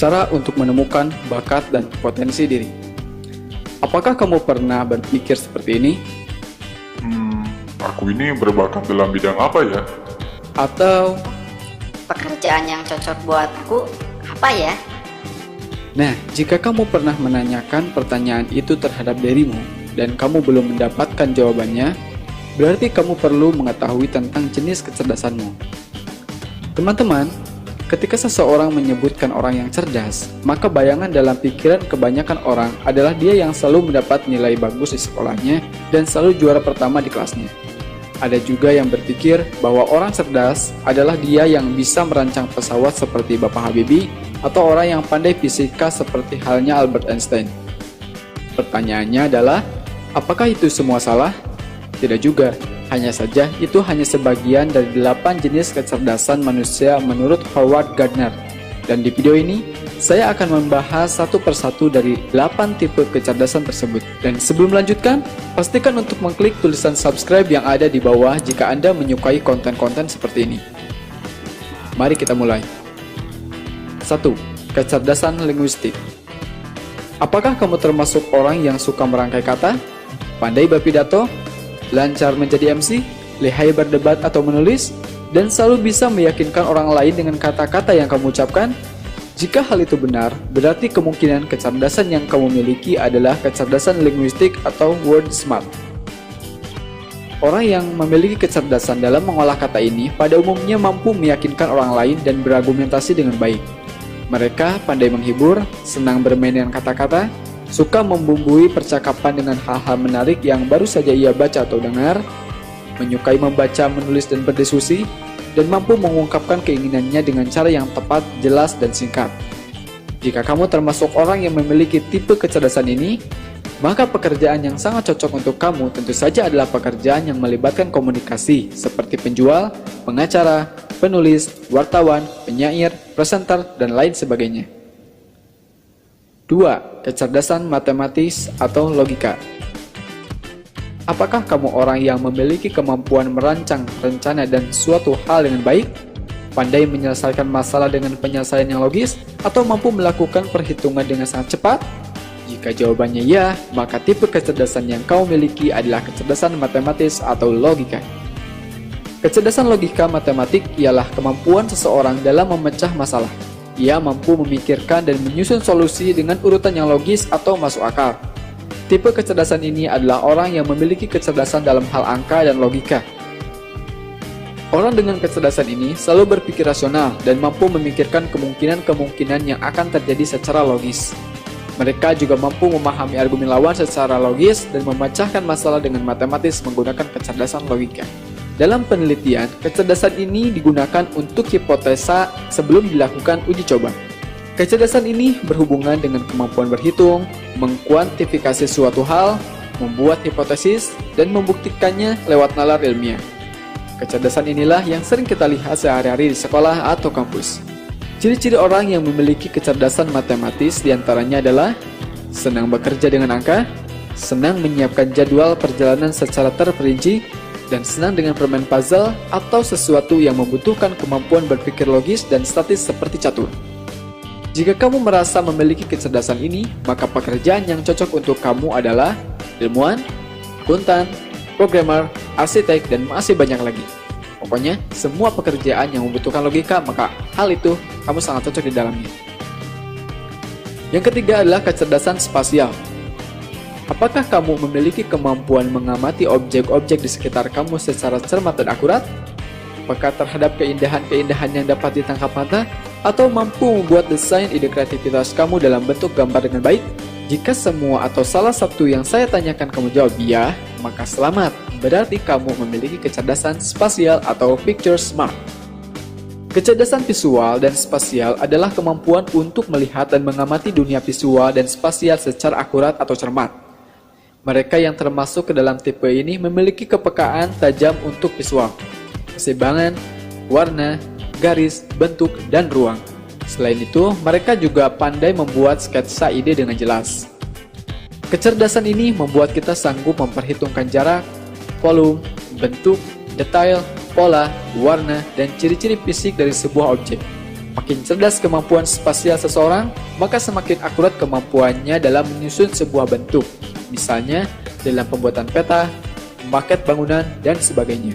cara untuk menemukan bakat dan potensi diri. Apakah kamu pernah berpikir seperti ini? Aku ini berbakat dalam bidang apa ya? Atau, Pekerjaan yang cocok buatku apa ya? nah, jika kamu pernah menanyakan pertanyaan itu terhadap dirimu dan kamu belum mendapatkan jawabannya, berarti kamu perlu mengetahui tentang jenis kecerdasanmu. Teman-teman, ketika seseorang menyebutkan orang yang cerdas, maka bayangan dalam pikiran kebanyakan orang adalah dia yang selalu mendapat nilai bagus di sekolahnya dan selalu juara pertama di kelasnya. Ada juga yang berpikir bahwa orang cerdas adalah dia yang bisa merancang pesawat seperti Bapak Habibie atau orang yang pandai fisika seperti halnya Albert Einstein. Pertanyaannya adalah, apakah itu semua salah? Tidak juga, hanya saja itu hanya sebagian dari 8 jenis kecerdasan manusia menurut Howard Gardner. Dan di video ini, saya akan membahas satu persatu dari 8 tipe kecerdasan tersebut. Dan sebelum melanjutkan, pastikan untuk mengklik tulisan subscribe yang ada di bawah jika Anda menyukai konten-konten seperti ini. Mari kita mulai. 1. Kecerdasan linguistik. Apakah kamu termasuk orang yang suka merangkai kata, pandai berpidato, lancar menjadi MC, lihai berdebat atau menulis, dan selalu bisa meyakinkan orang lain dengan kata-kata yang kamu ucapkan? Jika hal itu benar, berarti kemungkinan kecerdasan yang kamu miliki adalah kecerdasan linguistik atau word smart. Orang yang memiliki kecerdasan dalam mengolah kata ini pada umumnya mampu meyakinkan orang lain dan berargumentasi dengan baik. Mereka pandai menghibur, senang bermain dengan kata-kata, suka membumbui percakapan dengan hal-hal menarik yang baru saja ia baca atau dengar, menyukai membaca, menulis, dan berdiskusi, dan mampu mengungkapkan keinginannya dengan cara yang tepat, jelas, dan singkat. Jika kamu termasuk orang yang memiliki tipe kecerdasan ini, maka pekerjaan yang sangat cocok untuk kamu tentu saja adalah pekerjaan yang melibatkan komunikasi seperti penjual, pengacara, penulis, wartawan, penyair, presenter, dan lain sebagainya. 2. Kecerdasan matematis atau logika. Apakah kamu orang yang memiliki kemampuan merancang rencana dan suatu hal dengan baik? Pandai menyelesaikan masalah dengan penyelesaian yang logis? Atau mampu melakukan perhitungan dengan sangat cepat? Jika jawabannya ya, maka tipe kecerdasan yang kamu miliki adalah kecerdasan matematis atau logika. Kecerdasan logika matematik ialah kemampuan seseorang dalam memecah masalah. Ia mampu memikirkan dan menyusun solusi dengan urutan yang logis atau masuk akal. Tipe kecerdasan ini adalah orang yang memiliki kecerdasan dalam hal angka dan logika. Orang dengan kecerdasan ini selalu berpikir rasional dan mampu memikirkan kemungkinan-kemungkinan yang akan terjadi secara logis. Mereka juga mampu memahami argumen lawan secara logis dan memecahkan masalah dengan matematis menggunakan kecerdasan logika. Dalam penelitian, kecerdasan ini digunakan untuk hipotesa sebelum dilakukan uji coba. Kecerdasan ini berhubungan dengan kemampuan berhitung, mengkuantifikasi suatu hal, membuat hipotesis, dan membuktikannya lewat nalar ilmiah. Kecerdasan inilah yang sering kita lihat sehari-hari di sekolah atau kampus. Ciri-ciri orang yang memiliki kecerdasan matematis diantaranya adalah senang bekerja dengan angka, senang menyiapkan jadwal perjalanan secara terperinci, dan senang dengan permain puzzle atau sesuatu yang membutuhkan kemampuan berpikir logis dan statis seperti catur. Jika kamu merasa memiliki kecerdasan ini, maka pekerjaan yang cocok untuk kamu adalah ilmuwan, akuntan, programmer, arsitek, dan masih banyak lagi. Pokoknya, semua pekerjaan yang membutuhkan logika, maka hal itu kamu sangat cocok di dalamnya. Yang ketiga adalah kecerdasan spasial. Apakah kamu memiliki kemampuan mengamati objek-objek di sekitar kamu secara cermat dan akurat? Apakah terhadap keindahan-keindahan yang dapat ditangkap mata? Atau mampu membuat desain ide kreativitas kamu dalam bentuk gambar dengan baik? Jika semua atau salah satu yang saya tanyakan kamu jawab ya, maka selamat. Berarti kamu memiliki kecerdasan spasial atau picture smart. Kecerdasan visual dan spasial adalah kemampuan untuk melihat dan mengamati dunia visual dan spasial secara akurat atau cermat. Mereka yang termasuk ke dalam tipe ini memiliki kepekaan tajam untuk visual, keseimbangan, warna, garis, bentuk, dan ruang. Selain itu, mereka juga pandai membuat sketsa ide dengan jelas. Kecerdasan ini membuat kita sanggup memperhitungkan jarak, volume, bentuk, detail, pola, warna, dan ciri-ciri fisik dari sebuah objek. Makin cerdas kemampuan spasial seseorang, maka semakin akurat kemampuannya dalam menyusun sebuah bentuk, misalnya dalam pembuatan peta, maket bangunan, dan sebagainya.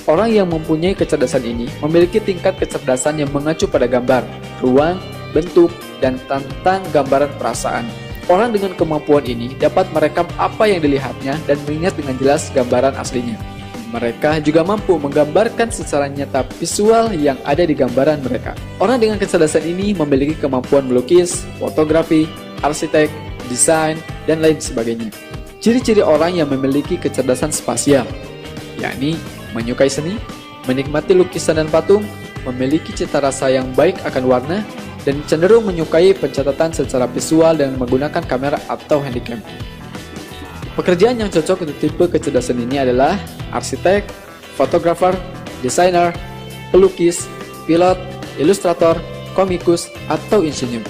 Orang yang mempunyai kecerdasan ini memiliki tingkat kecerdasan yang mengacu pada gambar, ruang, bentuk, dan tentang gambaran perasaan. Orang dengan kemampuan ini dapat merekam apa yang dilihatnya dan mengingat dengan jelas gambaran aslinya. Mereka juga mampu menggambarkan secara nyata visual yang ada di gambaran mereka. Orang dengan kecerdasan ini memiliki kemampuan melukis, fotografi, arsitek, desain, dan lain sebagainya. Ciri-ciri orang yang memiliki kecerdasan spasial, yakni menyukai seni, menikmati lukisan dan patung, memiliki cita rasa yang baik akan warna, dan cenderung menyukai pencatatan secara visual dengan menggunakan kamera atau handycam. Pekerjaan yang cocok untuk tipe kecerdasan ini adalah arsitek, fotografer, desainer, pelukis, pilot, ilustrator, komikus, atau insinyur.